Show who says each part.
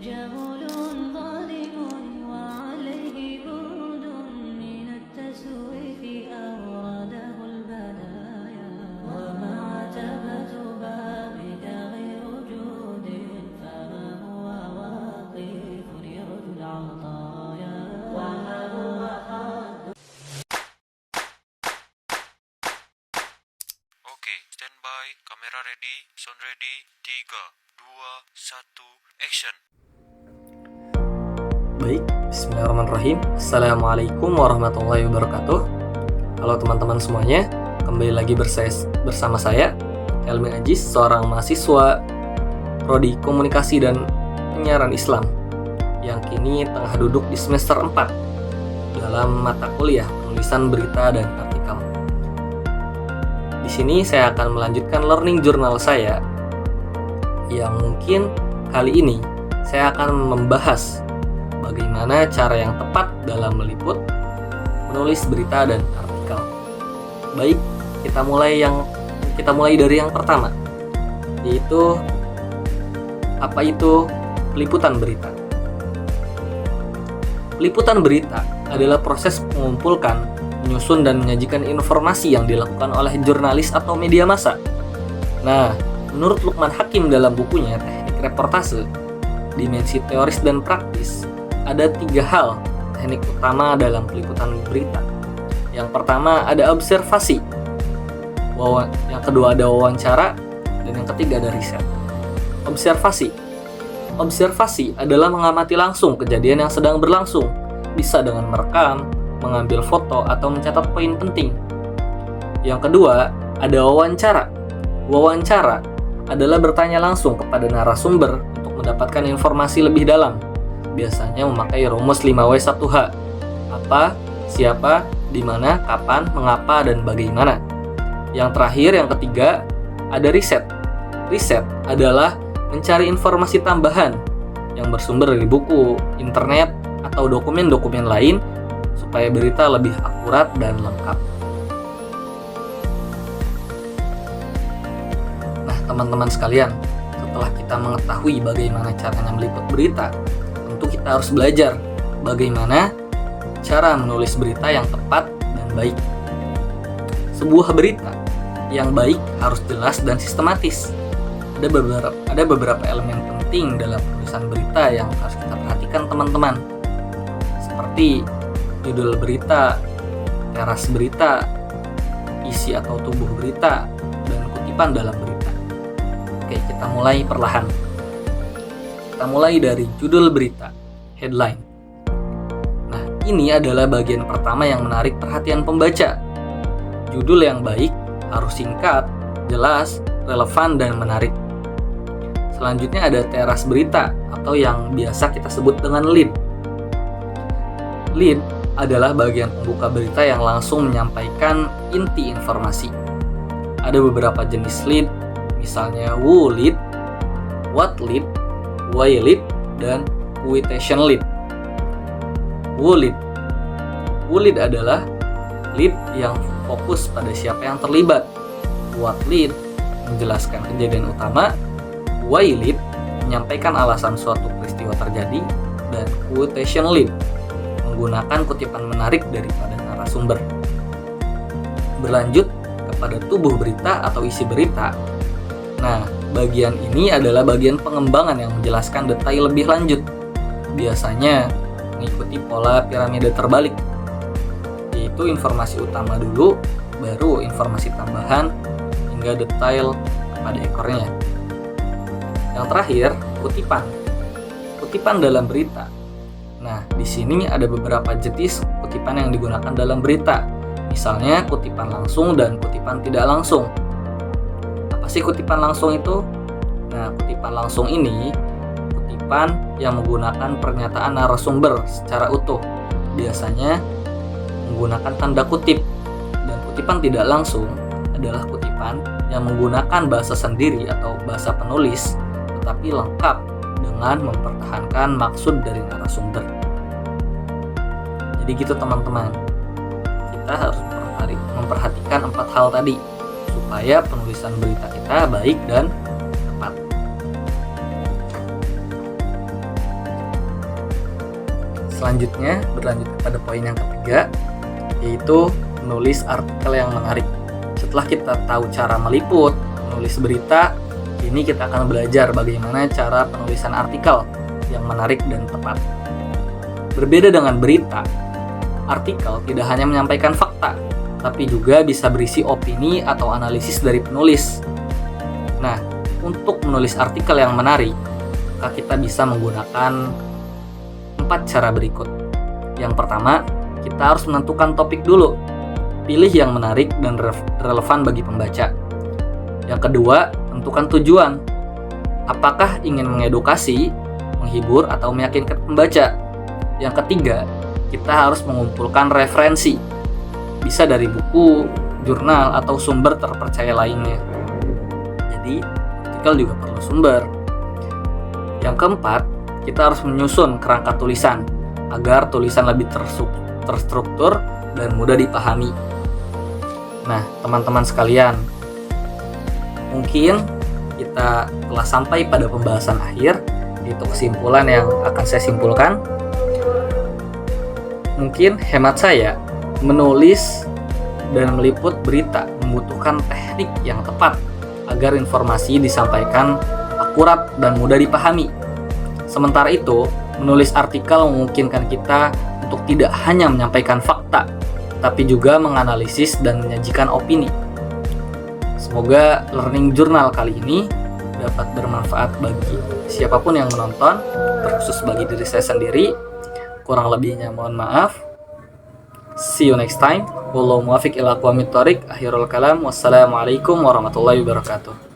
Speaker 1: جهل ظالم وعليه برد من التسويف أورده البلايا ومع تبت بابك غير جود فما هو واقف يرجو العطايا وما هو حد.
Speaker 2: Oke, standby, kamera ready, sound ready, 3, 2, 1, action.
Speaker 3: Baik, bismillahirrahmanirrahim. Assalamualaikum warahmatullahi wabarakatuh. Halo teman-teman semuanya, kembali lagi bersama saya Helmi Ajis, seorang mahasiswa Prodi Komunikasi dan Penyiaran Islam yang kini tengah duduk di semester 4 dalam mata kuliah penulisan berita dan artikel. Di sini saya akan melanjutkan learning journal saya yang mungkin kali ini saya akan membahas bagaimana cara yang tepat dalam meliput, menulis berita dan artikel. Baik, kita mulai dari yang pertama, yaitu apa itu peliputan berita. Peliputan berita adalah proses mengumpulkan, menyusun dan menyajikan informasi yang dilakukan oleh jurnalis atau media massa. Nah, menurut Lukman Hakim dalam bukunya Teknik Reportase, Dimensi Teoris dan Praktis, ada 3 hal teknik utama dalam peliputan berita. Yang pertama ada observasi, yang kedua ada wawancara, dan yang ketiga ada riset. Observasi adalah mengamati langsung kejadian yang sedang berlangsung, bisa dengan merekam, mengambil foto, atau mencatat poin penting. Yang kedua ada wawancara. Wawancara adalah bertanya langsung kepada narasumber untuk mendapatkan informasi lebih dalam. Biasanya memakai rumus 5W1H. Apa, siapa, di mana, kapan, mengapa, dan bagaimana. Yang terakhir, yang ketiga, ada riset. Riset adalah mencari informasi tambahan yang bersumber dari buku, internet, atau dokumen-dokumen lain supaya berita lebih akurat dan lengkap. Nah, teman-teman sekalian, setelah kita mengetahui bagaimana caranya meliput berita, tentu kita harus belajar bagaimana cara menulis berita yang tepat dan baik. Sebuah berita yang baik harus jelas dan sistematis. Ada beberapa elemen penting dalam penulisan berita yang harus kita perhatikan, teman-teman. Seperti judul berita, teras berita, isi atau tubuh berita, dan kutipan dalam berita. Oke, kita mulai perlahan. Kita mulai dari judul berita, headline. Nah, ini adalah bagian pertama yang menarik perhatian pembaca. Judul yang baik harus singkat, jelas, relevan, dan menarik. Selanjutnya ada teras berita atau yang biasa kita sebut dengan lead. Lead adalah bagian pembuka berita yang langsung menyampaikan inti informasi. Ada beberapa jenis lead, misalnya who lead, what lead, why lead, dan quotation lead. Who lead. Who lead adalah lead yang fokus pada siapa yang terlibat. What lead menjelaskan kejadian utama. Why lead menyampaikan alasan suatu peristiwa terjadi. Dan quotation lead menggunakan kutipan menarik daripada narasumber. Berlanjut kepada tubuh berita atau isi berita. Nah, bagian ini adalah bagian pengembangan yang menjelaskan detail lebih lanjut. Biasanya mengikuti pola piramida terbalik, yaitu informasi utama dulu, baru informasi tambahan, hingga detail pada ekornya. Yang terakhir, kutipan. Kutipan dalam berita. Nah, di sini ada beberapa jenis kutipan yang digunakan dalam berita. Misalnya kutipan langsung dan kutipan tidak langsung. Apa sih kutipan langsung itu? Nah, kutipan langsung ini kutipan yang menggunakan pernyataan narasumber secara utuh. Biasanya menggunakan tanda kutip. Dan kutipan tidak langsung adalah kutipan yang menggunakan bahasa sendiri atau bahasa penulis, tetapi lengkap dengan mempertahankan maksud dari narasumber. Jadi gitu, teman-teman. Kita harus memperhatikan 4 hal tadi supaya penulisan berita kita baik dan tepat. Selanjutnya, berlanjut kepada poin yang ketiga, yaitu menulis artikel yang menarik. Setelah kita tahu cara meliput, menulis berita, ini kita akan belajar bagaimana cara penulisan artikel yang menarik dan tepat. Berbeda dengan berita, artikel tidak hanya menyampaikan fakta, tapi juga bisa berisi opini atau analisis dari penulis. Nah, untuk menulis artikel yang menarik, maka kita bisa menggunakan 4 cara berikut. Yang pertama, kita harus menentukan topik dulu. Pilih yang menarik dan relevan bagi pembaca. Yang kedua, tentukan tujuan. Apakah ingin mengedukasi, menghibur, atau meyakinkan pembaca? Yang ketiga, kita harus mengumpulkan referensi. Bisa dari buku, jurnal, atau sumber terpercaya lainnya. Jadi, artikel juga perlu sumber. Yang keempat, kita harus menyusun kerangka tulisan agar tulisan lebih terstruktur dan mudah dipahami. Nah, teman-teman sekalian, mungkin kita telah sampai pada pembahasan akhir, yaitu kesimpulan yang akan saya simpulkan. Mungkin hemat saya, menulis dan meliput berita membutuhkan teknik yang tepat agar informasi disampaikan akurat dan mudah dipahami. Sementara itu, menulis artikel memungkinkan kita untuk tidak hanya menyampaikan fakta, tapi juga menganalisis dan menyajikan opini. Semoga learning journal kali ini dapat bermanfaat bagi siapapun yang menonton, terkhusus bagi diri saya sendiri. Kurang lebihnya mohon maaf. See you next time. Wallahu muwaffiq ila aqwamit thoriq. Akhirul kalam. Wassalamualaikum warahmatullahi wabarakatuh.